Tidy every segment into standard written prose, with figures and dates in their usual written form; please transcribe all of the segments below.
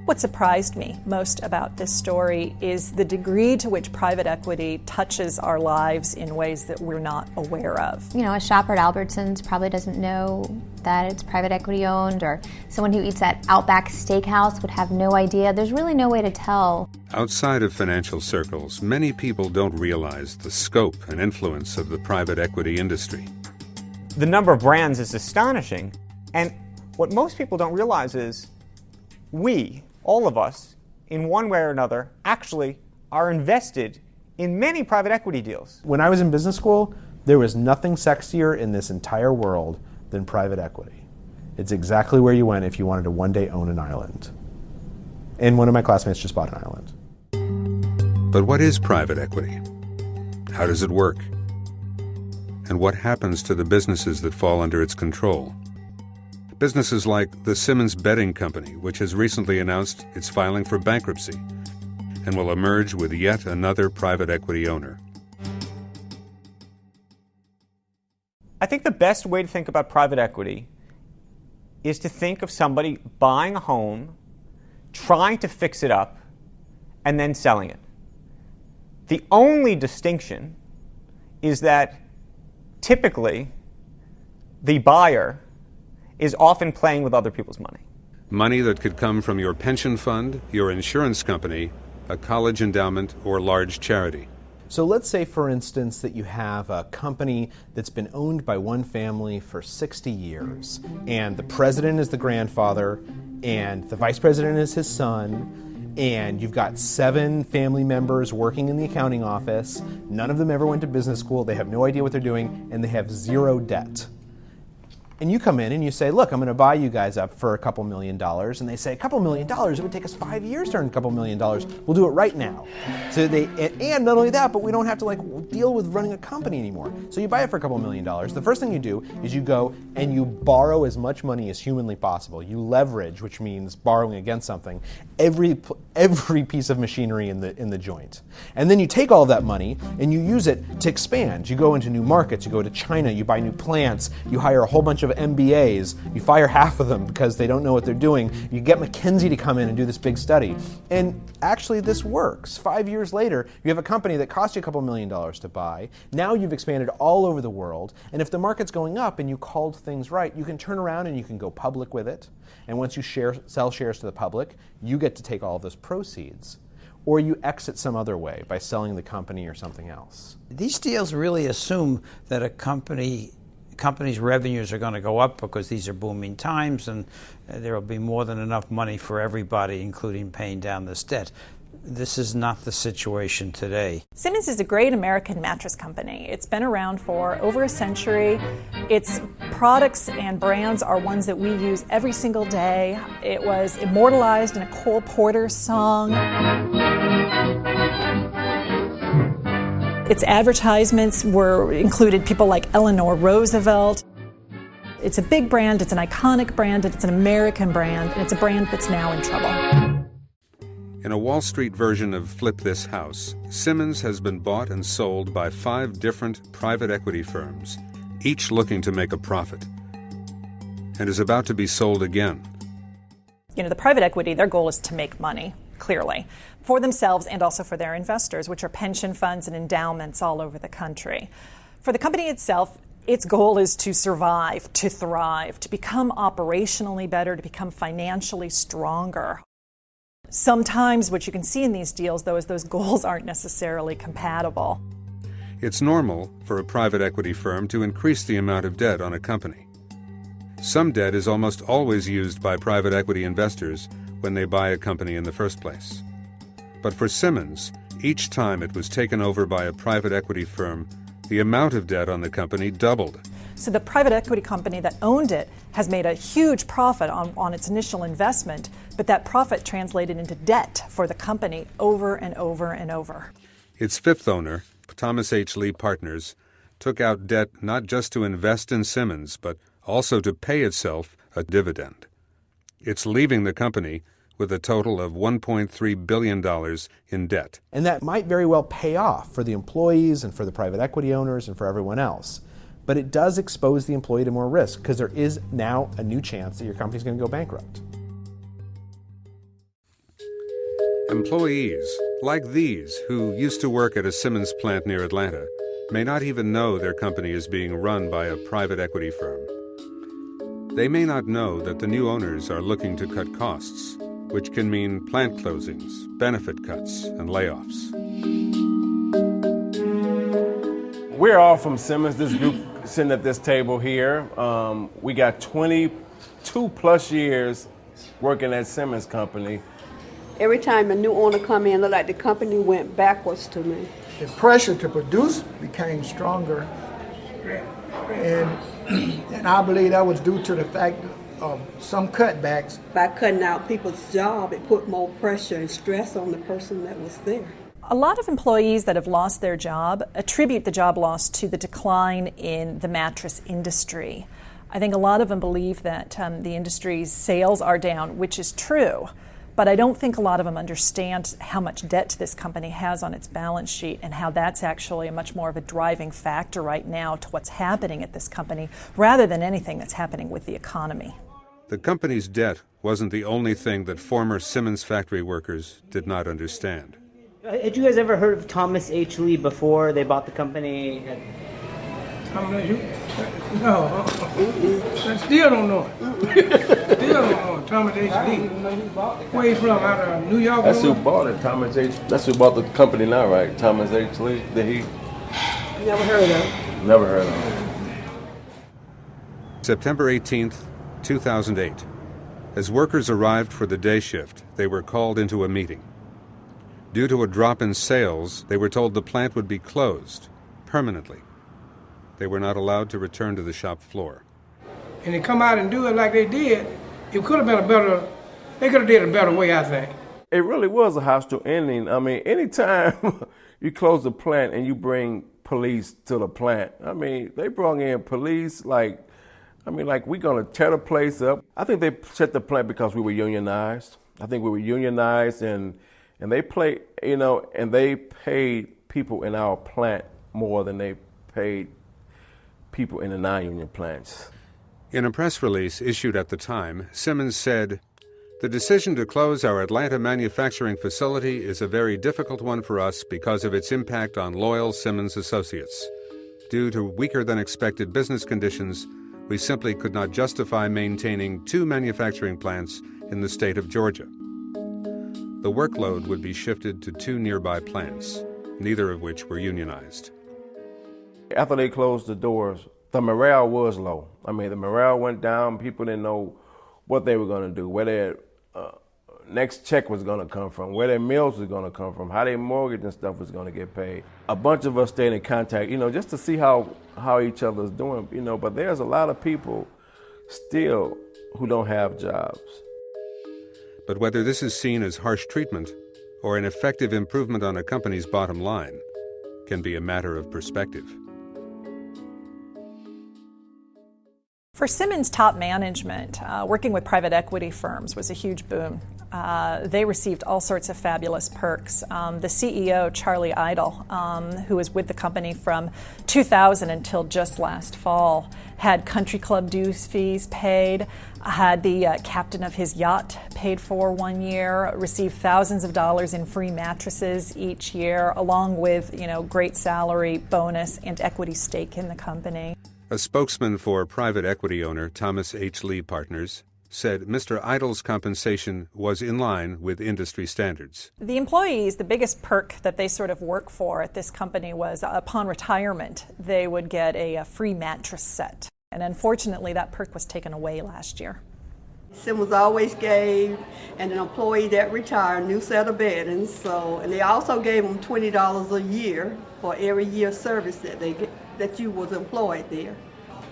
What surprised me most about this story is the degree to which private equity touches our lives in ways that we're not aware of. You know, a shopper at Albertsons probably doesn't know that it's private equity owned, or someone who eats at Outback Steakhouse would have no idea. There's really no way to tell. Outside of financial circles, many people don't realize the scope and influence of the private equity industry. The number of brands is astonishing, and what most people don't realize is we, all of us, in one way or another, actually are invested in many private equity deals. When I was in business school, there was nothing sexier in this entire world than private equity. It's exactly where you went if you wanted to one day own an island. And one of my classmates just bought an island. But what is private equity? How does it work? And what happens to the businesses that fall under its control? Businesses like the Simmons Bedding Company, which has recently announced it's filing for bankruptcy and will emerge with yet another private equity owner. I think the best way to think about private equity is to think of somebody buying a home, trying to fix it up, and then selling it. The only distinction is that typically the buyer is often playing with other people's money. Money that could come from your pension fund, your insurance company, a college endowment, or large charity. So let's say, for instance, that you have a company that's been owned by one family for 60 years, and the president is the grandfather, and the vice president is his son, and you've got 7 family members working in the accounting office. None of them ever went to business school. They have no idea what they're doing, and they have 0 debt. And you come in and you say, look, I'm going to buy you guys up for a couple $1 million. And they say, a couple $1 million? It would take us 5 years to earn a couple $1 million. We'll do it right now. So and not only that, but we don't have to deal with running a company anymore. So you buy it for a couple $1 million. The first thing you do is you go and you borrow as much money as humanly possible. You leverage, which means borrowing against something, every piece of machinery in the joint. And then you take all of that money and you use it to expand. You go into new markets. You go to China. You buy new plants. You hire a whole bunch of MBAs. You fire half of them because they don't know what they're doing. You get McKinsey to come in and do this big study. And actually this works. 5 years later, you have a company that cost you a couple $1 million to buy. Now you've expanded all over the world. And if the market's going up and you called things right, you can turn around and you can go public with it. And once you sell shares to the public, you get to take all of those proceeds. Or you exit some other way by selling the company or something else. These deals really assume that a company's revenues are going to go up because these are booming times and there will be more than enough money for everybody, including paying down this debt. This is not the situation today. Simmons is a great American mattress company. It's been around for over a century. Its products and brands are ones that we use every single day. It was immortalized in a Cole Porter song. Its advertisements included people like Eleanor Roosevelt. It's a big brand, it's an iconic brand, it's an American brand, and it's a brand that's now in trouble. In a Wall Street version of Flip This House, Simmons has been bought and sold by 5 different private equity firms, each looking to make a profit, and is about to be sold again. The private equity, their goal is to make money, clearly, for themselves and also for their investors, which are pension funds and endowments all over the country. For the company itself, its goal is to survive, to thrive, to become operationally better, to become financially stronger. Sometimes what you can see in these deals, though, is those goals aren't necessarily compatible. It's normal for a private equity firm to increase the amount of debt on a company. Some debt is almost always used by private equity investors when they buy a company in the first place. But for Simmons, each time it was taken over by a private equity firm, the amount of debt on the company doubled. So the private equity company that owned it has made a huge profit on its initial investment, but that profit translated into debt for the company over and over and over. Its fifth owner, Thomas H. Lee Partners, took out debt not just to invest in Simmons, but also to pay itself a dividend. It's leaving the company with a total of $1.3 billion in debt. And that might very well pay off for the employees and for the private equity owners and for everyone else. But it does expose the employee to more risk because there is now a new chance that your company's going to go bankrupt. Employees, like these, who used to work at a Simmons plant near Atlanta, may not even know their company is being run by a private equity firm. They may not know that the new owners are looking to cut costs, which can mean plant closings, benefit cuts, and layoffs. We're all from Simmons, this group sitting at this table here. We got 22 plus years working at Simmons Company. Every time a new owner come in, it looked like the company went backwards to me. The pressure to produce became stronger, and I believe that was due to the fact of some cutbacks. By cutting out people's job, it put more pressure and stress on the person that was there. A lot of employees that have lost their job attribute the job loss to the decline in the mattress industry. I think a lot of them believe that the industry's sales are down, which is true. But I don't think a lot of them understand how much debt this company has on its balance sheet and how that's actually a much more of a driving factor right now to what's happening at this company rather than anything that's happening with the economy. The company's debt wasn't the only thing that former Simmons factory workers did not understand. Had you guys ever heard of Thomas H. Lee before they bought the company? No, I still don't know it. Still don't know it. Thomas H. Lee. Where you from? Out of New York? That's who bought it, Thomas H. That's who bought the company now, right? Thomas H. Lee. Did he? Never heard of it. Never heard of him. September 18th, 2008. As workers arrived for the day shift, they were called into a meeting. Due to a drop in sales, they were told the plant would be closed permanently. They were not allowed to return to the shop floor. And they come out and do it like they did, it could have been they could have did a better way, I think. It really was a hostile ending. I mean, anytime you close the plant and you bring police to the plant, I mean, they brought in police like we're going to tear the place up. I think they set the plant because we were unionized. I think we were unionized and they they paid people in our plant more than they paid people in the non-union plants. In a press release issued at the time, Simmons said, "The decision to close our Atlanta manufacturing facility is a very difficult one for us because of its impact on loyal Simmons associates. Due to weaker than expected business conditions, we simply could not justify maintaining 2 manufacturing plants in the state of Georgia. The workload would be shifted to 2 nearby plants, neither of which were unionized." After they closed the doors, the morale was low. I mean, the morale went down. People didn't know what they were going to do, where their next check was going to come from, where their meals was going to come from, how their mortgage and stuff was going to get paid. A bunch of us stayed in contact, just to see how each other's doing, but there's a lot of people still who don't have jobs. But whether this is seen as harsh treatment or an effective improvement on a company's bottom line can be a matter of perspective. For Simmons top management, working with private equity firms was a huge boon. They received all sorts of fabulous perks. The CEO, Charlie Idle, who was with the company from 2000 until just last fall, had country club dues fees paid, had the captain of his yacht paid for 1 year, received thousands of dollars in free mattresses each year, along with great salary, bonus, and equity stake in the company. A spokesman for private equity owner Thomas H. Lee Partners said Mr. Idle's compensation was in line with industry standards. The employees, the biggest perk that they sort of work for at this company was upon retirement, they would get a free mattress set. And unfortunately, that perk was taken away last year. Simmons always gave an employee that retired a new set of beddings, and they also gave them $20 a year for every year of service that you was employed there.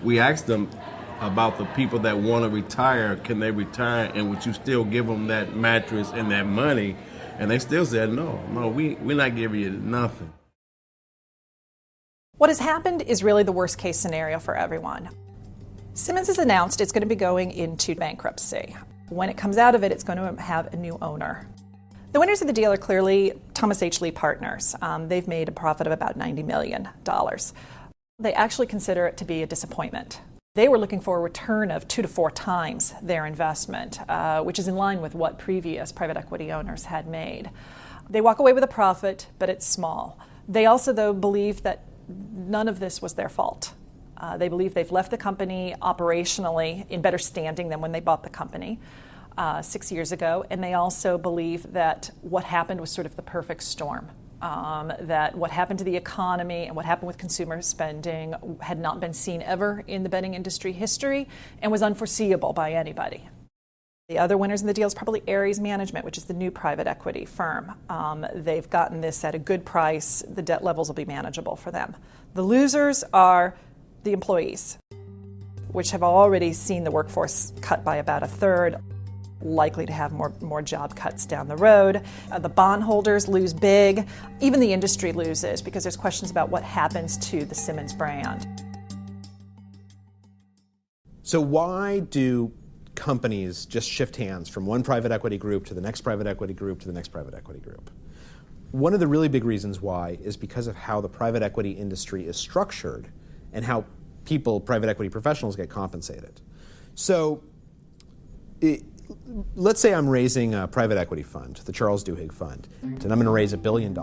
We asked them about the people that want to retire, can they retire, and would you still give them that mattress and that money? And they still said, no, we're not giving you nothing. What has happened is really the worst case scenario for everyone. Simmons has announced it's going to be going into bankruptcy. When it comes out of it, it's going to have a new owner. The winners of the deal are clearly Thomas H. Lee Partners. They've made a profit of about $90 million. They actually consider it to be a disappointment. They were looking for a return of 2 to 4 times their investment, which is in line with what previous private equity owners had made. They walk away with a profit, but it's small. They also, though, believe that none of this was their fault. They believe they've left the company operationally in better standing than when they bought the company 6 years ago, and they also believe that what happened was sort of the perfect storm. That what happened to the economy and what happened with consumer spending had not been seen ever in the betting industry history and was unforeseeable by anybody. The other winners in the deal is probably Ares Management, which is the new private equity firm. They've gotten this at a good price. The debt levels will be manageable for them. The losers are the employees, which have already seen the workforce cut by about a third, likely to have more job cuts down the road. The bondholders lose big. Even the industry loses because there's questions about what happens to the Simmons brand. So why do companies just shift hands from one private equity group to the next private equity group to the next private equity group? One of the really big reasons why is because of how the private equity industry is structured and how people, private equity professionals, get compensated. So let's say I'm raising a private equity fund, the Charles Duhigg Fund, and I'm going to raise $1 billion.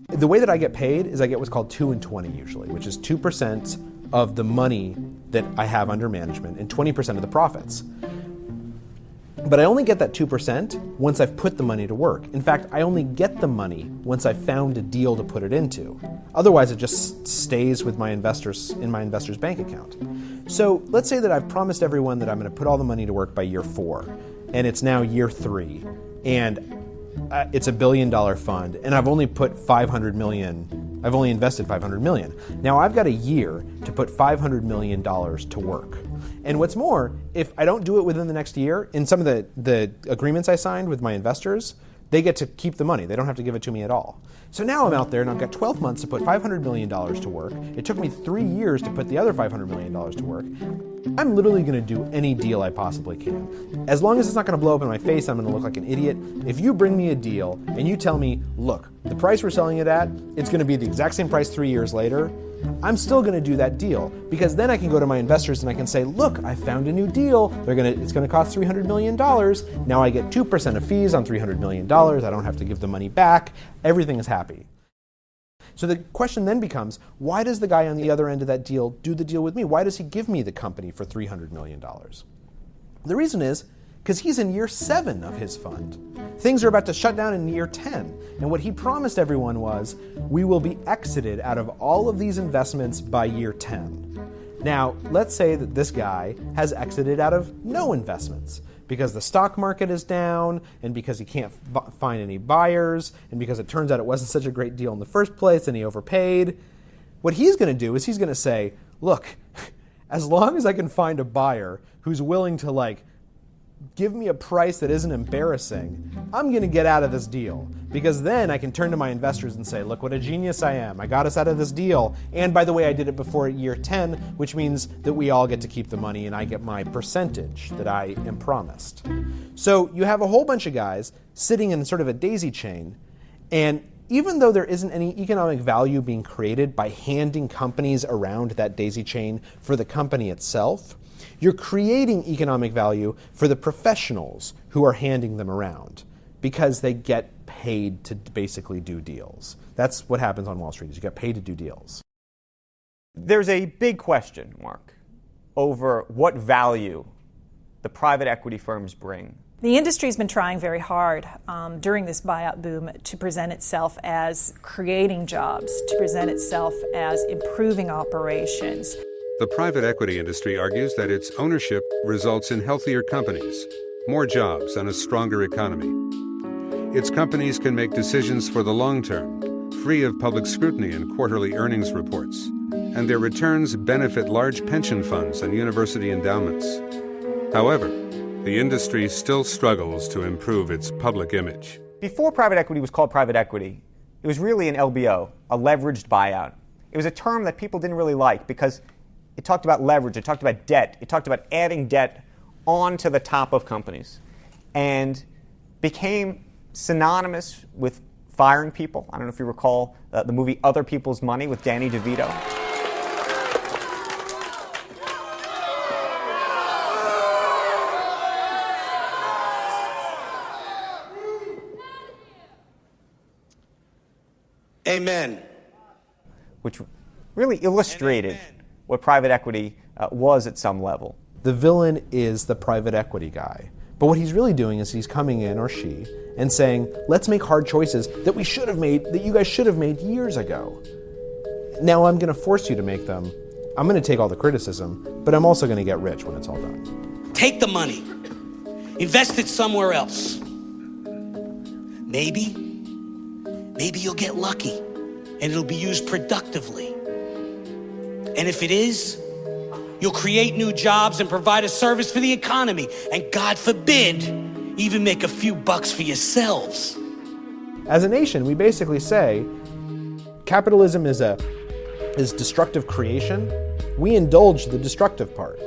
The way that I get paid is I get what's called 2 and 20 usually, which is 2% of the money that I have under management and 20% of the profits. But I only get that 2% once I've put the money to work. In fact, I only get the money once I've found a deal to put it into. Otherwise, it just stays with my investors in my investor's bank account. So let's say that I've promised everyone that I'm going to put all the money to work by year 4, and it's now year 3, and it's $1 billion fund, and I've only put $500 million. I've only invested $500 million. Now I've got a year to put $500 million to work. And what's more, if I don't do it within the next year, in some of the agreements I signed with my investors, they get to keep the money. They don't have to give it to me at all. So now I'm out there and I've got 12 months to put $500 million to work. It took me 3 years to put the other $500 million to work. I'm literally going to do any deal I possibly can. As long as it's not going to blow up in my face, I'm going to look like an idiot. If you bring me a deal and you tell me, look, the price we're selling it at, it's going to be the exact same price 3 years later, I'm still going to do that deal, because then I can go to my investors and I can say, look, I found a new deal. It's going to cost $300 million. Now I get 2% of fees on $300 million. I don't have to give the money back. Everything is happy. So the question then becomes, why does the guy on the other end of that deal do the deal with me? Why does he give me the company for $300 million? The reason is because he's in year 7 of his fund. Things are about to shut down in year 10. And what he promised everyone was, we will be exited out of all of these investments by year 10. Now, let's say that this guy has exited out of no investments because the stock market is down, and because he can't find any buyers, and because it turns out it wasn't such a great deal in the first place and he overpaid. What he's going to do is he's going to say, look, as long as I can find a buyer who's willing to give me a price that isn't embarrassing, I'm going to get out of this deal, because then I can turn to my investors and say, look what a genius I am. I got us out of this deal. And by the way, I did it before year 10, which means that we all get to keep the money and I get my percentage that I am promised. So you have a whole bunch of guys sitting in sort of a daisy chain, and even though there isn't any economic value being created by handing companies around that daisy chain for the company itself, you're creating economic value for the professionals who are handing them around, because they get paid to basically do deals. That's what happens on Wall Street, is you get paid to do deals. There's a big question, Mark, over what value the private equity firms bring. The industry's been trying very hard during this buyout boom to present itself as creating jobs, to present itself as improving operations. The private equity industry argues that its ownership results in healthier companies, more jobs, and a stronger economy. Its companies can make decisions for the long term, free of public scrutiny and quarterly earnings reports, and their returns benefit large pension funds and university endowments. However, the industry still struggles to improve its public image. Before private equity was called private equity, it was really an LBO, a leveraged buyout. It was a term that people didn't really like because it talked about leverage, it talked about debt, it talked about adding debt onto the top of companies, and became synonymous with firing people. I don't know if you recall the movie Other People's Money with Danny DeVito. Amen. Which really illustrated what private equity was at some level. The villain is the private equity guy. But what he's really doing is he's coming in, or she, and saying, let's make hard choices that we should have made, that you guys should have made years ago. Now I'm going to force you to make them. I'm going to take all the criticism, but I'm also going to get rich when it's all done. Take the money. Invest it somewhere else. Maybe you'll get lucky and it'll be used productively. And if it is, you'll create new jobs and provide a service for the economy. And God forbid, even make a few bucks for yourselves. As a nation, we basically say capitalism is destructive creation. We indulge the destructive part.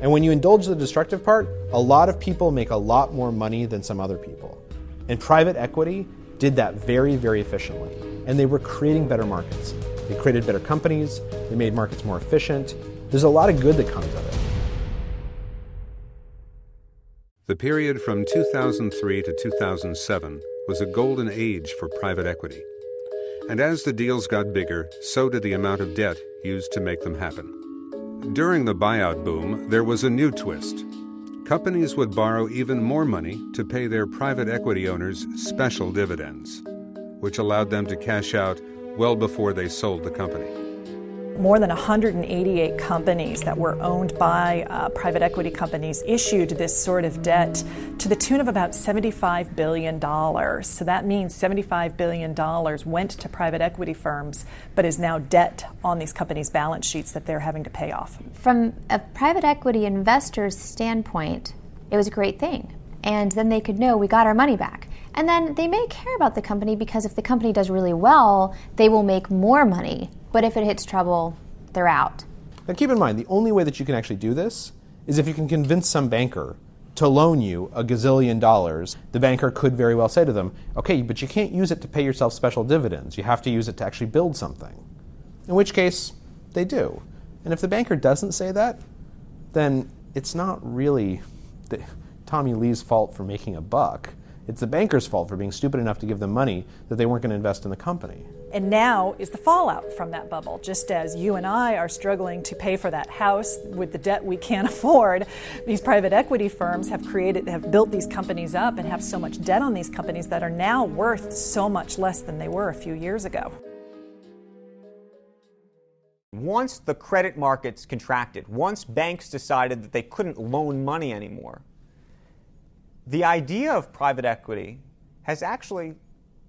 And when you indulge the destructive part, a lot of people make a lot more money than some other people. And private equity did that very, very efficiently. And they were creating better markets. They created better companies. They made markets more efficient. There's a lot of good that comes of it. The period from 2003 to 2007 was a golden age for private equity. And as the deals got bigger, so did the amount of debt used to make them happen. During the buyout boom, there was a new twist. Companies would borrow even more money to pay their private equity owners special dividends, which allowed them to cash out well before they sold the company. More than 188 companies that were owned by private equity companies issued this sort of debt to the tune of about $75 billion. So that means $75 billion went to private equity firms, but is now debt on these companies' balance sheets that they're having to pay off. From a private equity investor's standpoint, it was a great thing. And then they could know we got our money back. And then they may care about the company because if the company does really well, they will make more money. But if it hits trouble, they're out. Now keep in mind, the only way that you can actually do this is if you can convince some banker to loan you $1 gazillion. The banker could very well say to them, okay, but you can't use it to pay yourself special dividends. You have to use it to actually build something. In which case, they do. And if the banker doesn't say that, then it's not really Tommy Lee's fault for making a buck. It's the banker's fault for being stupid enough to give them money that they weren't going to invest in the company. And now is the fallout from that bubble. Just as you and I are struggling to pay for that house with the debt we can't afford, these private equity firms have built these companies up and have so much debt on these companies that are now worth so much less than they were a few years ago. Once the credit markets contracted, once banks decided that they couldn't loan money anymore, the idea of private equity has actually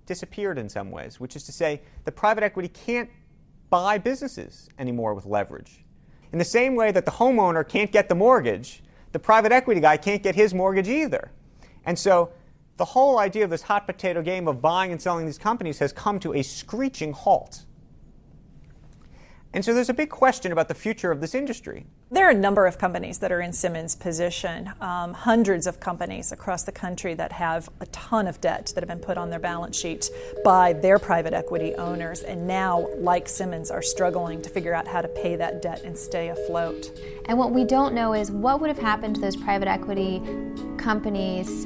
disappeared in some ways, which is to say that private equity can't buy businesses anymore with leverage. In the same way that the homeowner can't get the mortgage, the private equity guy can't get his mortgage either. And so the whole idea of this hot potato game of buying and selling these companies has come to a screeching halt. And so there's a big question about the future of this industry. There are a number of companies that are in Simmons' position, hundreds of companies across the country that have a ton of debt that have been put on their balance sheet by their private equity owners, and now, like Simmons, are struggling to figure out how to pay that debt and stay afloat. And what we don't know is what would have happened to those private equity companies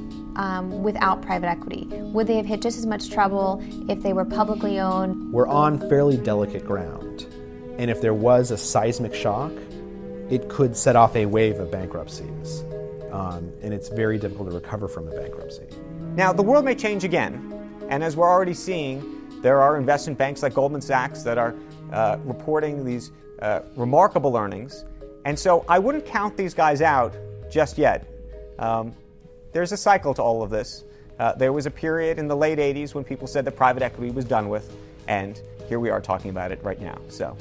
without private equity. Would they have hit just as much trouble if they were publicly owned? We're on fairly delicate ground. And if there was a seismic shock, it could set off a wave of bankruptcies. And it's very difficult to recover from a bankruptcy. Now, the world may change again. And as we're already seeing, there are investment banks like Goldman Sachs that are reporting these remarkable earnings. And so I wouldn't count these guys out just yet. There's a cycle to all of this. There was a period in the late 80s when people said that private equity was done with. And here we are talking about it right now. So